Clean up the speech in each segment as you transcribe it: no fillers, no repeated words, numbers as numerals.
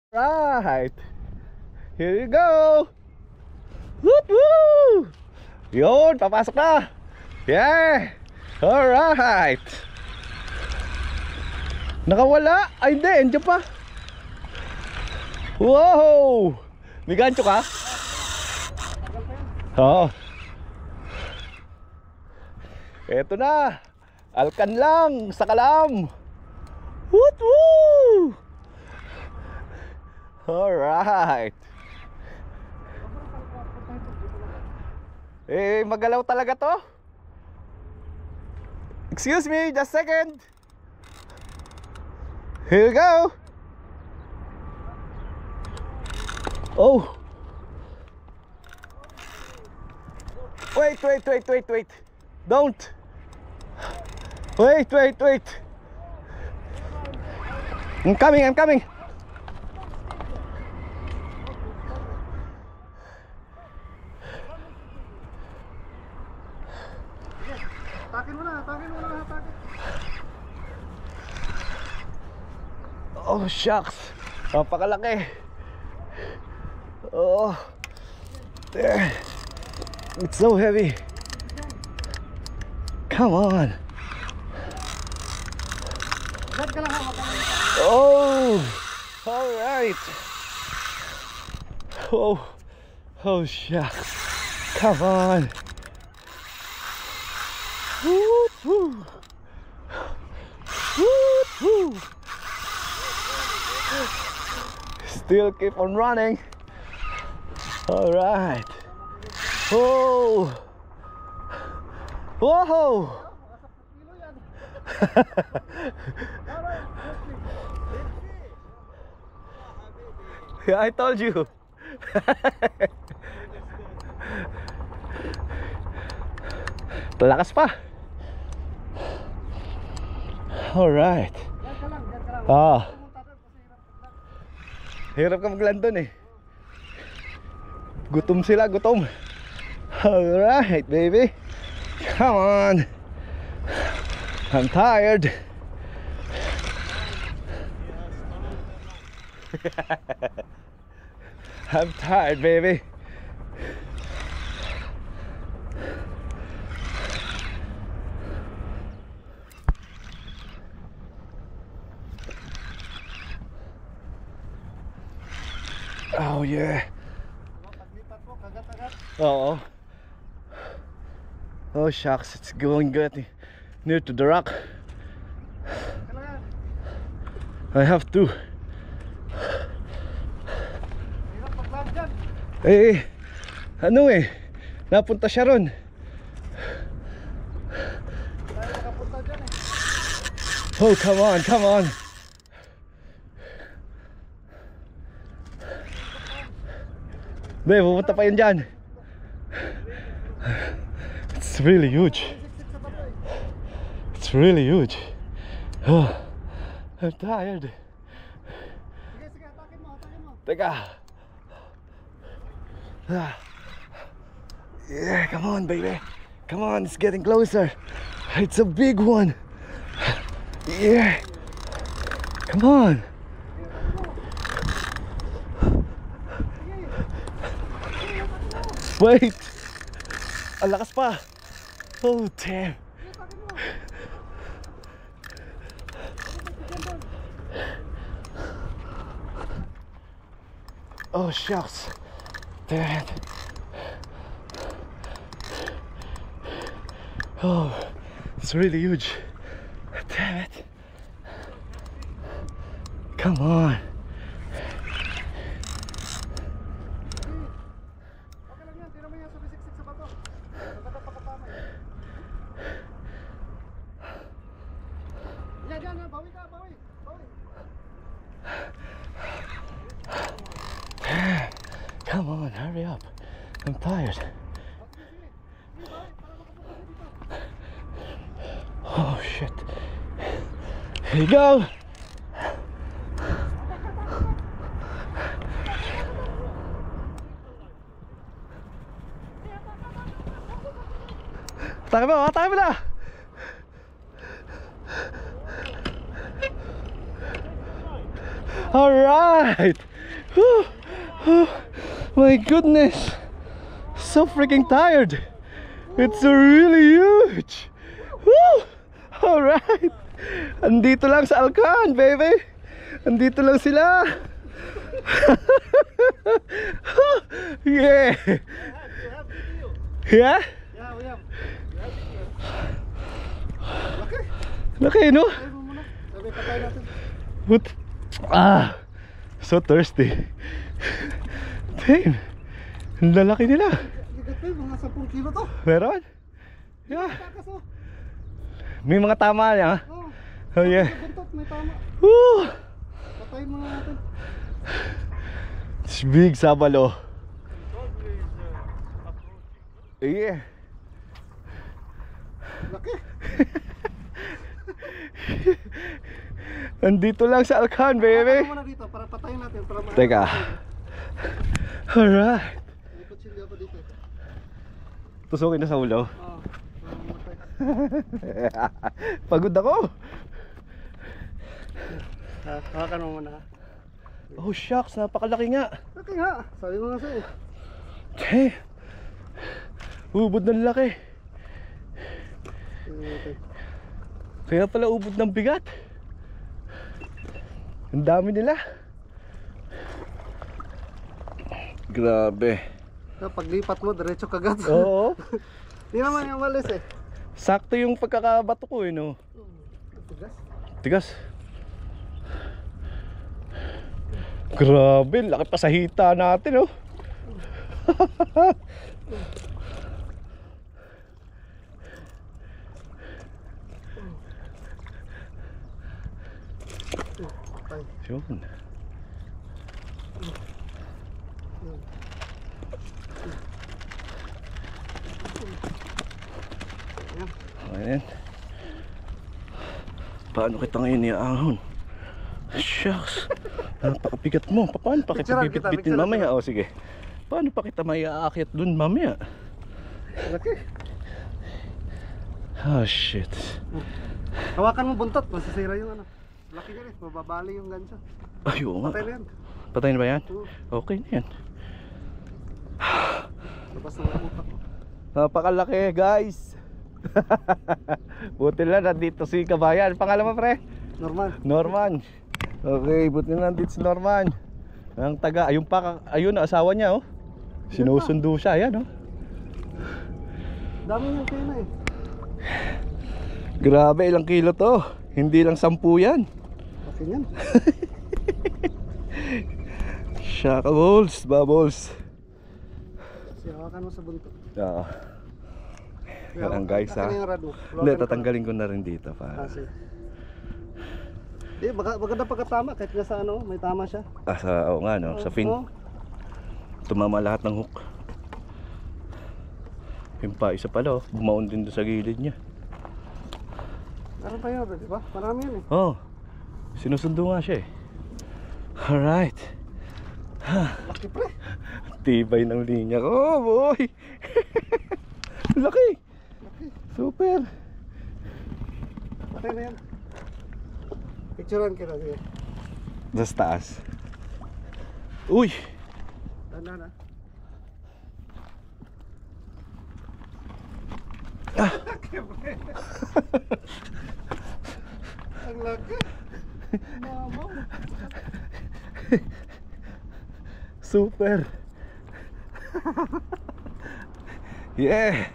Right. Here you go. Woot woo! Yun, papasok na. Yeah. Alright. Nakawala. Ay hindi, andyan pa. Wow. May gancho ka? Oo. Eto na. Alkan lang sa kalam. Woot woo! Alright. Eh, magalaw talaga to. Excuse me, just a second. Here you go. Oh. Wait. Don't. Wait. I'm coming. Hatakin mo na. Oh shucks. Napakalaki. Oh. There. It's so heavy. Come on. Oh. All right. Oh shucks. Come on. Woo. Still keep on running. All right. Oh. Whoa. Yeah, I told you. Lakas pa. All right. Hirap ka maglandon eh. Gutom sila, gutom. Alright, baby. Come on. I'm tired. I'm tired, baby. Oh yeah. Oh. Oh shucks, it's going good near to the rock. I have to. Eh, ano eh, napunta siya ron. Oh, come on. Be, pupunta pa yun dyan. It's really huge. Oh, I'm tired. Teka. Yeah, come on, baby. Come on, it's getting closer. It's a big one. Yeah. Come on. Wait. Ang lakas pa. Oh, damn. Oh, shucks. Damn it. Oh, it's really huge. Damn it. Come on. Come on, hurry up. I'm tired. Oh shit. Here you go. Atake mo na. Alright! Whew. Oh, my goodness! So freaking tired! It's really huge! Woo! Alright! Andito lang sa Alcan, baby! Andito lang sila! Yeah! Yeah? Yeah, we have. Laki, no? Tayo mo muna. Sabi, patay natin. What? Ah! So thirsty. Damn! Ang lalaki nila. Ligat tayo, mga 10 kilo to. Meron? Yeah. Takas oh. May mga tama niya. Oh, Oh yeah. buntot, may tama. Woo! Patayin muna natin. It's big sabalo. Yeah. Laki. Andito lang sa Alcan, baby. Patayin muna dito para patayin natin. Para Teka. Alright. May kutsilyo pa dito. Tusukin na sa ulo. Oh, matay. Pagod ako. Hawakan mo muna. Oh shucks, napakalaki nga. Laki nga. Sabi mo nga sa'yo. Okay. Ubod ng laki. Kaya pala ubod ng bigat. Ang dami nila. Grabe. Paglipat mo, diretso kagat. Oo. Di naman yung walis eh. Sakto yung pagkakabato ko eh, no? Tigas. Tigas. Grabe, laki pa sa hita natin, oh. Yun. Ayan. Paano kita ngayon iahon? Shucks. Napakabigat mo. Paano pa kita bibit-bitin mamaya? O sige. Paano pa kita maiaakyat dun mamaya? Laki. Oh shit. Hawakan mo buntot, masisira yung ano. Laki ka rin, mababali yung gancho. Ay oo nga. Patay na yan. Patay na ba yan? Oo. Okay na yan. Labas na lang utak mo. Napakalaki guys. Buti lang nandito si Kabayan. Pangalan mo pre? Normal. Norman. Okay, buti na nandito si Norman. Ang taga, ayun pa, ayun na asawa niya oh. Sinusundo siya, ayan oh. Dami niyang kina eh. Grabe, ilang kilo to. Hindi lang 10 yan. Laki niyan. Shaka balls, bubbles. Hawakan mo sa buntot. Oo. Yan guys ha. Yung rad mo. Hindi, tatanggalin ko na rin dito pa. Kasi. Di, maganda pagkatama kahit nga sa ano, may tama siya. Ah, sa, oo nga no, sa fin. Oh. Tumama lahat ng hook. Yung pa, isa pala oh, bumaon din doon sa gilid niya. Meron pa yun, di ba? Marami yun eh. Oh, sinusundo nga siya eh. Alright. Laki pre. Tibay ng linya ko, oh boy. Laki. Laki. Super. Patay na yan. Picturean kita sige. Sa taas. Uy. Tanda na. Ah. Ang laki. Mama. Super. Yeah.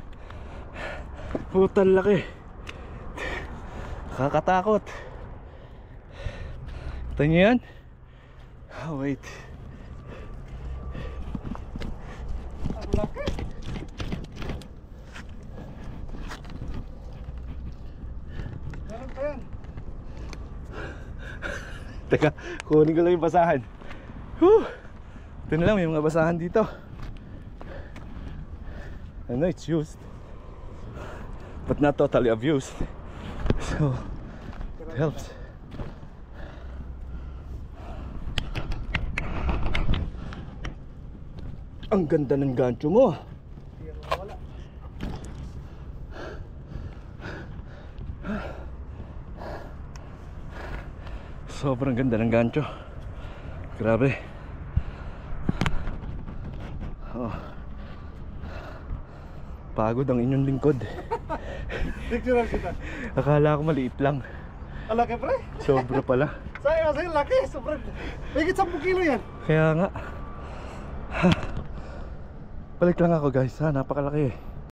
Putang laki. Kakatakot. Ito nyo yan? Oh, wait. Ang laki. Meron pa yan. Teka, kunin ko lang yung basahan. Whew. Ito na lang, may mga basahan dito. I know it's used, but not totally abused. So, it helps. Ang ganda ng gancho mo. Sobrang ganda ng gancho. Grabe. Oh. Pagod ang inyong lingkod. Picture kita. Akala ko maliit lang. Ang laki pre. Sobra pala. Sa'yo laki. Sobrang. Higit 10 kilo yan. Kaya nga. Balik lang ako guys ha, napakalaki eh.